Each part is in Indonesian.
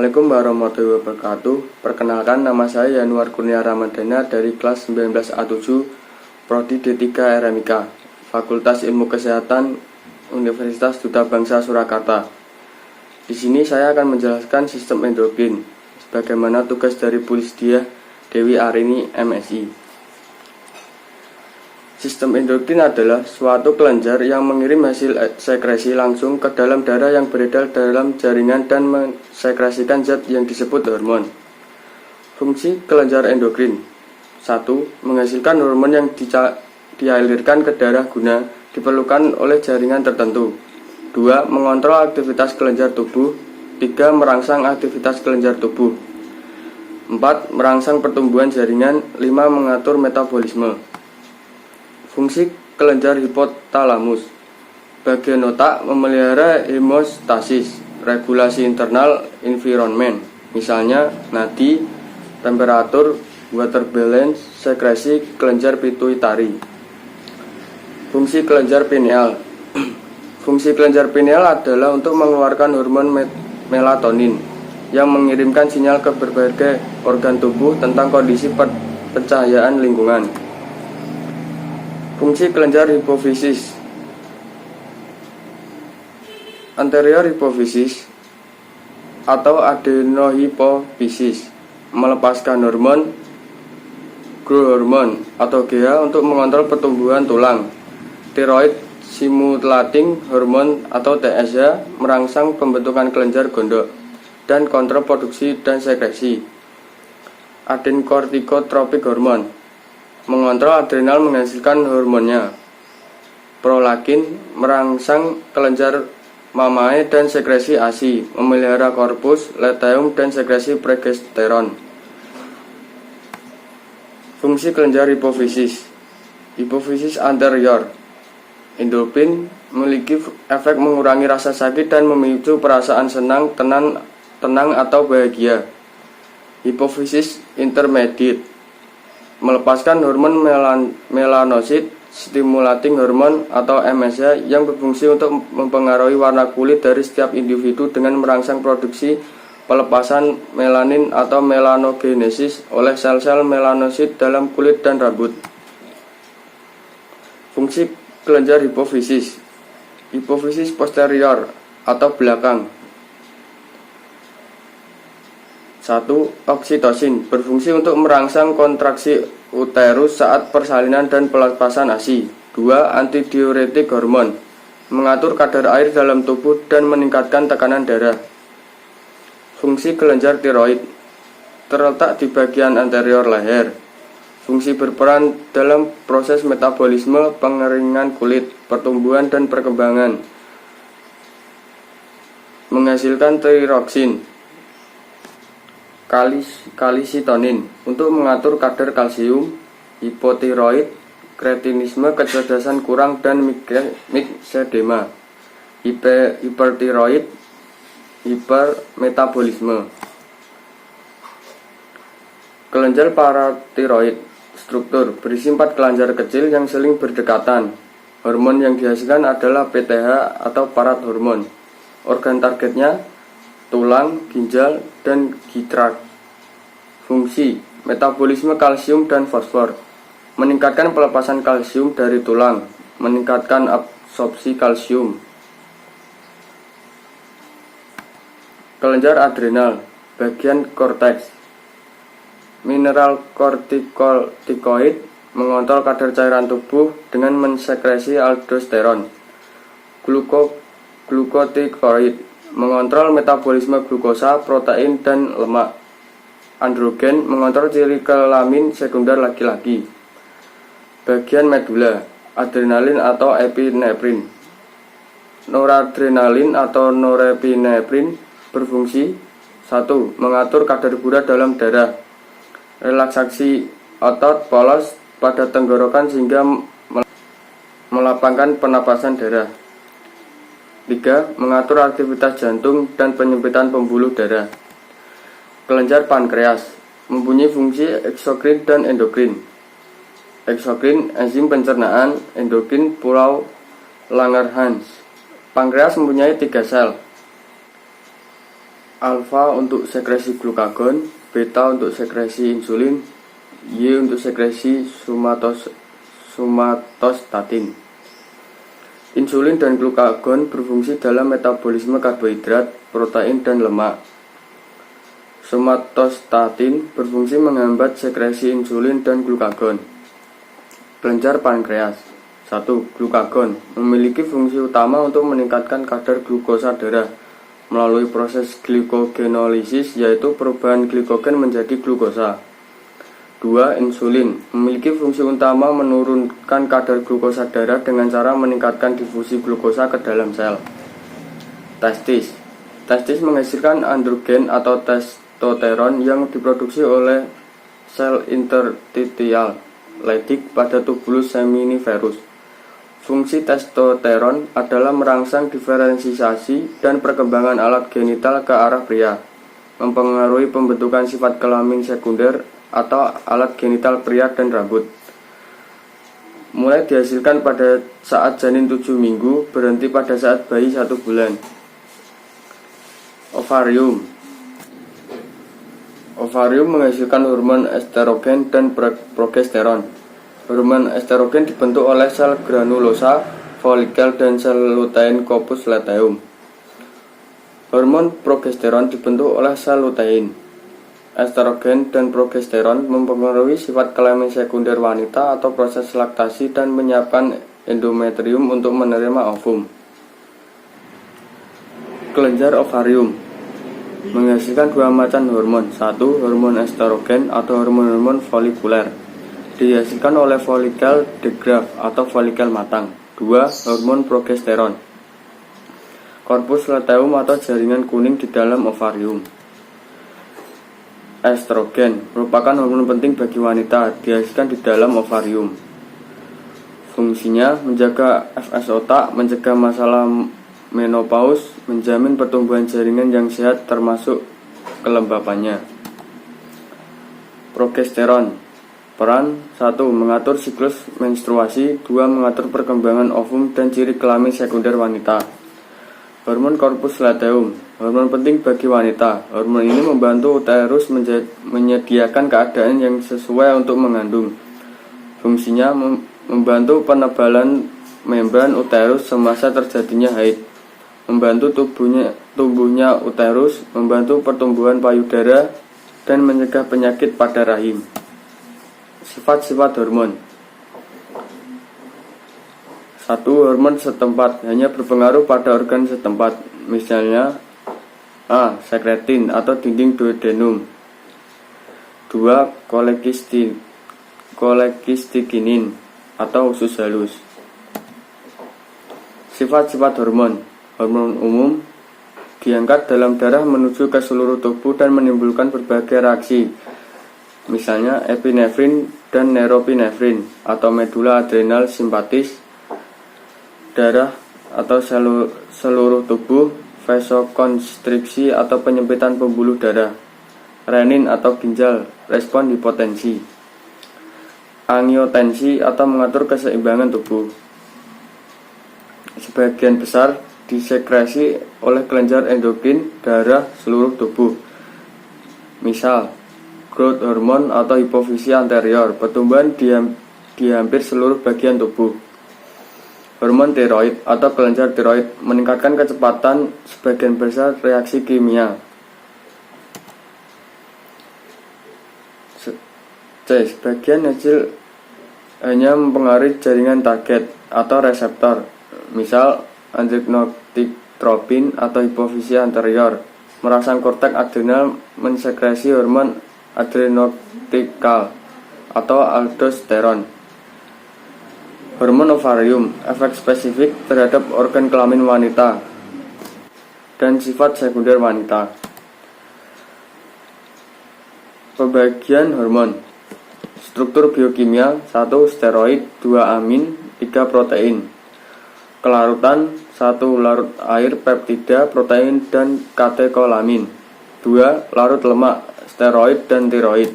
Assalamualaikum warahmatullahi wabarakatuh. Perkenalkan, nama saya Yanuar Kurnia Ramadana dari kelas 19A7 Prodi D3 RMIK, Fakultas Ilmu Kesehatan Universitas Duta Bangsa Surakarta. Di sini saya akan menjelaskan sistem endokrin, sebagaimana tugas dari Bu Lisdiah Dewi Arini, MSI. Sistem endokrin adalah suatu kelenjar yang mengirim hasil sekresi langsung ke dalam darah yang beredar dalam jaringan dan mensekresikan zat yang disebut hormon. Fungsi kelenjar endokrin: 1. Menghasilkan hormon yang dialirkan ke darah guna diperlukan oleh jaringan tertentu. 2. Mengontrol aktivitas kelenjar tubuh. 3. Merangsang aktivitas kelenjar tubuh. 4. Merangsang pertumbuhan jaringan. 5. Mengatur metabolisme. Fungsi kelenjar hipotalamus: bagian otak memelihara hemostasis, regulasi internal environment, misalnya nadi, temperatur, water balance, sekresi kelenjar pituitari. Fungsi kelenjar pineal: fungsi kelenjar pineal adalah untuk mengeluarkan hormon melatonin yang mengirimkan sinyal ke berbagai organ tubuh tentang kondisi pencahayaan lingkungan. Fungsi kelenjar hipofisis: anterior hipofisis atau adenohipofisis melepaskan hormon growth hormone atau GH untuk mengontrol pertumbuhan tulang. Thyroid stimulating hormone atau TSH merangsang pembentukan kelenjar gondok dan kontrol produksi dan sekresi. Adenocorticotropic hormone mengontrol adrenal menghasilkan hormonnya. Prolaktin merangsang kelenjar mamae dan sekresi ASI, memelihara korpus luteum dan sekresi progesteron. Fungsi kelenjar hipofisis: hipofisis anterior. Endorfin memiliki efek mengurangi rasa sakit dan memicu perasaan senang, tenang atau bahagia. Hipofisis intermediate melepaskan hormon melanosit stimulating hormone atau MSH yang berfungsi untuk mempengaruhi warna kulit dari setiap individu dengan merangsang produksi pelepasan melanin atau melanogenesis oleh sel-sel melanosit dalam kulit dan rambut. Fungsi kelenjar hipofisis: hipofisis posterior atau belakang. 1. Oksitosin berfungsi untuk merangsang kontraksi uterus saat persalinan dan pelepasan ASI. 2. Antidiuretik hormon mengatur kadar air dalam tubuh dan meningkatkan tekanan darah. Fungsi kelenjar tiroid terletak di bagian anterior leher. Fungsi berperan dalam proses metabolisme, pengeringan kulit, pertumbuhan dan perkembangan. Menghasilkan tiroksin, kalsitonin untuk mengatur kadar kalsium. Hipotiroid, kretinisme, kecerdasan kurang dan miksedema. Hipertiroid, hipermetabolisme. Kelenjar paratiroid struktur berisi 4 kelenjar kecil yang saling berdekatan. Hormon yang dihasilkan adalah PTH atau parat hormon. Organ targetnya tulang, ginjal, dan gitrat. Fungsi metabolisme kalsium dan fosfor, meningkatkan pelepasan kalsium dari tulang, meningkatkan absorpsi kalsium. Kelenjar adrenal bagian korteks. Mineral kortikoid mengontrol kadar cairan tubuh dengan mensekresi aldosteron. Glukotikoid mengontrol metabolisme glukosa, protein, dan lemak. Androgen mengontrol ciri kelamin sekunder laki-laki. Bagian medula, adrenalin atau epinefrin. Noradrenalin atau norepinefrin berfungsi: 1. Mengatur kadar gula dalam darah. Relaksasi otot polos pada tenggorokan sehingga melapangkan penapasan darah. 3. Mengatur aktivitas jantung dan penyempitan pembuluh darah. Kelenjar pankreas mempunyai fungsi eksokrin dan endokrin. Eksokrin enzim pencernaan, endokrin pulau Langerhans. Pankreas mempunyai 3 sel. Alfa untuk sekresi glukagon, beta untuk sekresi insulin, Y untuk sekresi somatostatin. Insulin dan glukagon berfungsi dalam metabolisme karbohidrat, protein, dan lemak. Somatostatin berfungsi menghambat sekresi insulin dan glukagon. Kelenjar pankreas. 1. Glukagon memiliki fungsi utama untuk meningkatkan kadar glukosa darah melalui proses glikogenolisis, yaitu perubahan glikogen menjadi glukosa. 2. Insulin memiliki fungsi utama menurunkan kadar glukosa darah dengan cara meningkatkan difusi glukosa ke dalam sel. Testis menghasilkan androgen atau testosteron yang diproduksi oleh sel interstitial Leydig pada tubulus seminiferus. Fungsi testosteron adalah merangsang diferensiasi dan perkembangan alat genital ke arah pria, mempengaruhi pembentukan sifat kelamin sekunder atau alat genital pria dan rambut. Mulai dihasilkan pada saat janin 7 minggu, berhenti pada saat bayi 1 bulan. Ovarium menghasilkan hormon estrogen dan progesteron. Hormon estrogen dibentuk oleh sel granulosa, folikel, dan sel lutein corpus luteum. Hormon progesteron dibentuk oleh sel lutein. Estrogen dan progesteron mempengaruhi sifat kelamin sekunder wanita atau proses laktasi dan menyiapkan endometrium untuk menerima ovum. Kelenjar ovarium menghasilkan 2 macam hormon. 1. Hormon estrogen atau hormon folikuler, dihasilkan oleh folikel de Graaff atau folikel matang. 2. Hormon progesteron, korpus luteum atau jaringan kuning di dalam ovarium. Estrogen merupakan hormon penting bagi wanita, dihasilkan di dalam ovarium. Fungsinya menjaga Fs otak, mencegah masalah menopause, menjamin pertumbuhan jaringan yang sehat termasuk kelembapannya. Progesteron peran 1. Mengatur siklus menstruasi. 2. Mengatur perkembangan ovum dan ciri kelamin sekunder wanita. Hormon korpus luteum, hormon penting bagi wanita. Hormon ini membantu uterus menyediakan keadaan yang sesuai untuk mengandung. Fungsinya membantu penebalan membran uterus semasa terjadinya haid, membantu tumbuhnya uterus, membantu pertumbuhan payudara, dan mencegah penyakit pada rahim. Sifat-sifat hormon. 1. Hormon setempat hanya berpengaruh pada organ setempat, misalnya A. Sekretin atau dinding duodenum. 2. Kolekistikinin atau usus halus. Sifat-sifat hormon. Hormon umum diangkat dalam darah menuju ke seluruh tubuh dan menimbulkan berbagai reaksi, misalnya epinefrin dan neuropinefrin atau medula adrenal simpatis, darah atau seluruh tubuh, vasokonstriksi atau penyempitan pembuluh darah, renin atau ginjal, respon hipotensi, angiotensi atau mengatur keseimbangan tubuh. Sebagian besar disekresi oleh kelenjar endokrin darah seluruh tubuh, misal growth hormone atau hipofisi anterior, pertumbuhan di hampir seluruh bagian tubuh. Hormon tiroid atau kelenjar tiroid meningkatkan kecepatan sebagian besar reaksi kimia. C. Sebagian hasil hanya mempengaruhi jaringan target atau reseptor, misal adrenotropin atau hipofisi anterior, merangsang korteks adrenal mensekresi hormon adrenokortikal atau aldosteron. Hormon ovarium, efek spesifik terhadap organ kelamin wanita dan sifat sekunder wanita. Pembagian hormon. Struktur biokimia. 1. Steroid, 2. Amin, 3. Protein. Kelarutan. 1. Larut air, peptida, protein, dan katekolamin. 2. Larut lemak, steroid dan tiroid.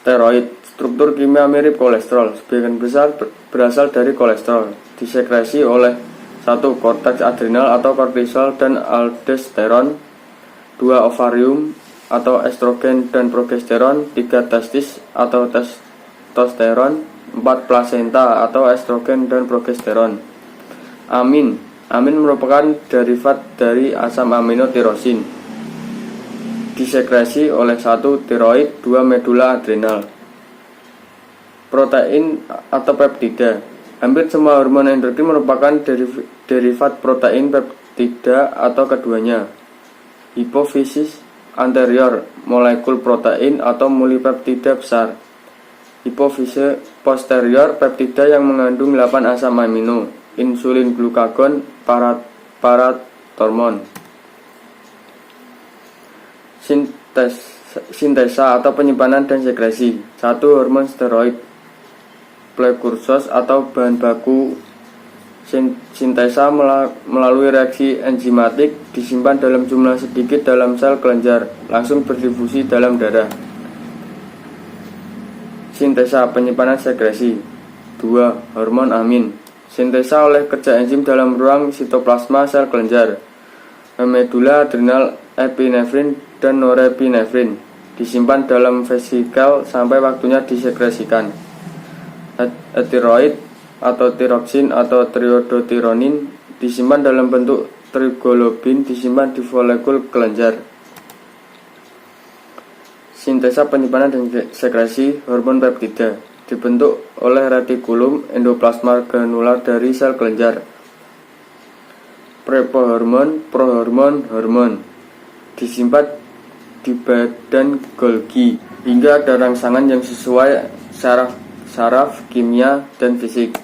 Steroid. Struktur kimia mirip kolesterol, sebagian besar berasal dari kolesterol, disekresi oleh 1. Korteks adrenal atau kortisol dan aldosteron, 2 ovarium atau estrogen dan progesteron, 3 testis atau testosteron, 4 plasenta atau estrogen dan progesteron. Amin merupakan derivat dari asam amino tirosin. Disekresi oleh 1 tiroid, 2 medula adrenal. Protein atau peptida. Hampir semua hormon endokrin merupakan derivat protein, peptida atau keduanya. Hipofisis anterior, molekul protein atau multipeptida besar. Hipofise posterior, peptida yang mengandung 8 asam amino, insulin, glukagon, parathormon. Sintesa atau penyimpanan dan sekresi. 1 hormon steroid, prekursos atau bahan baku sintesa melalui reaksi enzimatik, disimpan dalam jumlah sedikit dalam sel kelenjar, langsung berdifusi dalam darah. Sintesa penyimpanan sekresi. 2 hormon amin, sintesa oleh kerja enzim dalam ruang sitoplasma sel kelenjar. Medula adrenal, epinefrin dan norepinefrin disimpan dalam vesikel sampai waktunya disekresikan. Tiroid atau tiroksin atau triodotironin disimpan dalam bentuk triglobulin, disimpan di folekul kelenjar. Sintesa penyimpanan dan sekresi hormon peptida dibentuk oleh retikulum endoplasma granular dari sel kelenjar. Prepohormon, prohormon, hormon disimpan di badan Golgi hingga ada rangsangan yang sesuai saraf kimia dan fisik.